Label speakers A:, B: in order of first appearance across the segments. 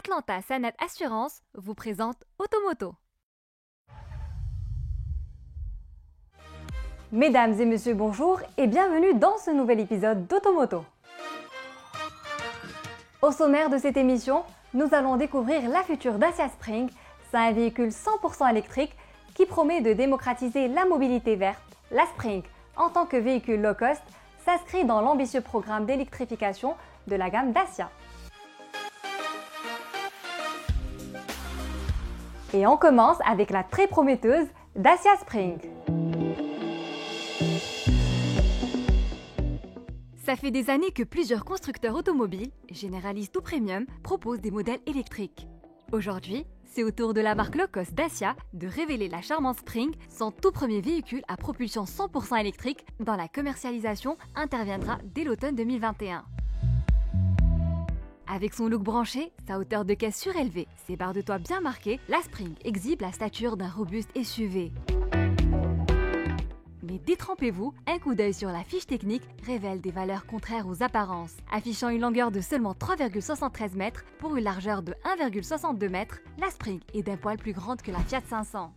A: Atlanta Sanat Assurance vous présente Automoto. Mesdames et messieurs, bonjour et bienvenue dans ce nouvel épisode d'Automoto. Au sommaire de cette émission, nous allons découvrir la future Dacia Spring. C'est un véhicule 100% électrique qui promet de démocratiser la mobilité verte. La Spring, en tant que véhicule low cost, s'inscrit dans l'ambitieux programme d'électrification de la gamme Dacia. Et on commence avec la très prometteuse Dacia Spring. Ça fait des années que plusieurs constructeurs automobiles, généralistes ou premium, proposent des modèles électriques. Aujourd'hui, c'est au tour de la marque low-cost Dacia de révéler la charmante Spring, son tout premier véhicule à propulsion 100% électrique dont la commercialisation interviendra dès l'automne 2021. Avec son look branché, sa hauteur de caisse surélevée, ses barres de toit bien marquées, la Spring exhibe la stature d'un robuste SUV. Mais détrempez-vous, un coup d'œil sur la fiche technique révèle des valeurs contraires aux apparences. Affichant une longueur de seulement 3,73 mètres pour une largeur de 1,62 mètres, la Spring est d'un poil plus grande que la Fiat 500.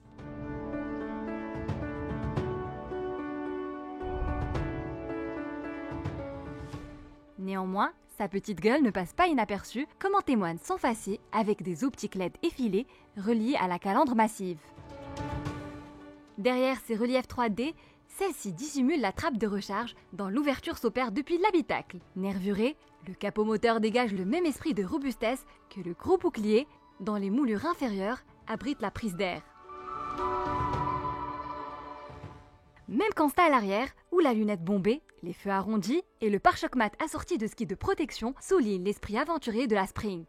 A: Néanmoins, sa petite gueule ne passe pas inaperçue, comme en témoigne son fascié avec des optiques LED effilées reliées à la calandre massive. Derrière ces reliefs 3D, celle-ci dissimule la trappe de recharge dont l'ouverture s'opère depuis l'habitacle. Nervuré, le capot moteur dégage le même esprit de robustesse que le gros bouclier dont les moulures inférieures abritent la prise d'air. Même constat à l'arrière, où la lunette bombée, les feux arrondis et le pare-choc mat assorti de skis de protection soulignent l'esprit aventurier de la Spring.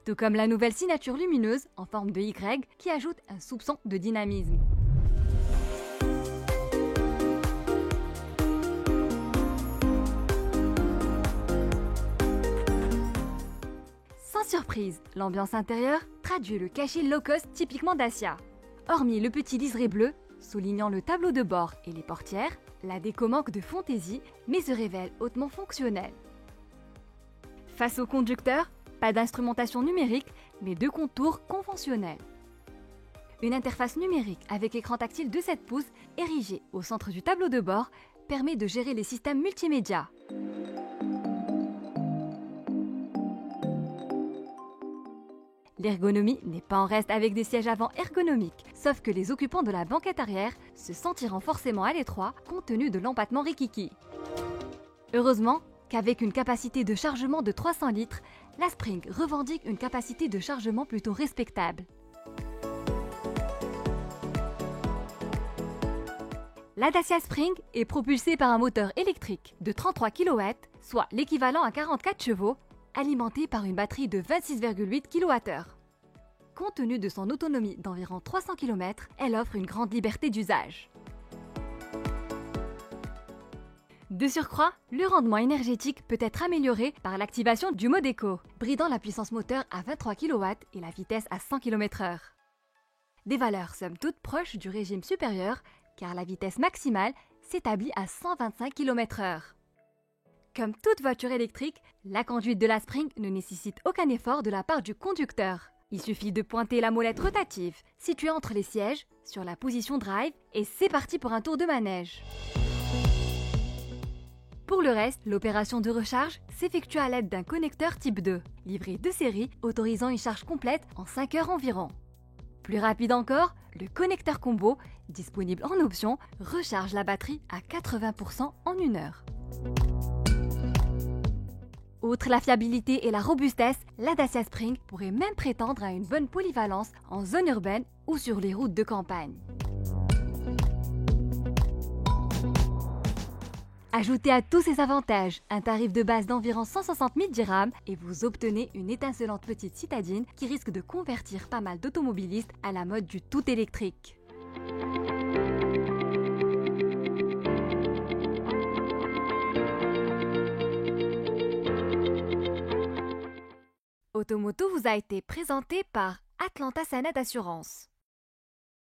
A: Tout comme la nouvelle signature lumineuse en forme de Y qui ajoute un soupçon de dynamisme. Sans surprise, l'ambiance intérieure traduit le cachet low-cost typiquement Dacia. Hormis le petit liseré bleu, soulignant le tableau de bord et les portières, la déco manque de fantaisie mais se révèle hautement fonctionnelle. Face au conducteur, pas d'instrumentation numérique mais de contours conventionnels. Une interface numérique avec écran tactile de 7 pouces érigé au centre du tableau de bord permet de gérer les systèmes multimédia. L'ergonomie n'est pas en reste avec des sièges avant ergonomiques, sauf que les occupants de la banquette arrière se sentiront forcément à l'étroit compte tenu de l'empattement rikiki. Heureusement qu'avec une capacité de chargement de 300 litres, la Spring revendique une capacité de chargement plutôt respectable. La Dacia Spring est propulsée par un moteur électrique de 33 kW, soit l'équivalent à 44 chevaux, alimenté par une batterie de 26,8 kWh. Compte tenu de son autonomie d'environ 300 km, elle offre une grande liberté d'usage. De surcroît, le rendement énergétique peut être amélioré par l'activation du mode éco, bridant la puissance moteur à 23 kW et la vitesse à 100 km/h. Des valeurs somme toute proches du régime supérieur, car la vitesse maximale s'établit à 125 km/h. Comme toute voiture électrique, la conduite de la Spring ne nécessite aucun effort de la part du conducteur. Il suffit de pointer la molette rotative, située entre les sièges, sur la position drive, et c'est parti pour un tour de manège. Pour le reste, l'opération de recharge s'effectue à l'aide d'un connecteur type 2, livré de série, autorisant une charge complète en 5 heures environ. Plus rapide encore, le connecteur combo, disponible en option, recharge la batterie à 80% en 1 heure. Outre la fiabilité et la robustesse, la Dacia Spring pourrait même prétendre à une bonne polyvalence en zone urbaine ou sur les routes de campagne. Ajoutez à tous ces avantages un tarif de base d'environ 160 000 dirhams et vous obtenez une étincelante petite citadine qui risque de convertir pas mal d'automobilistes à la mode du tout électrique. Automoto vous a été présenté par Atlanta Sanat Assurance.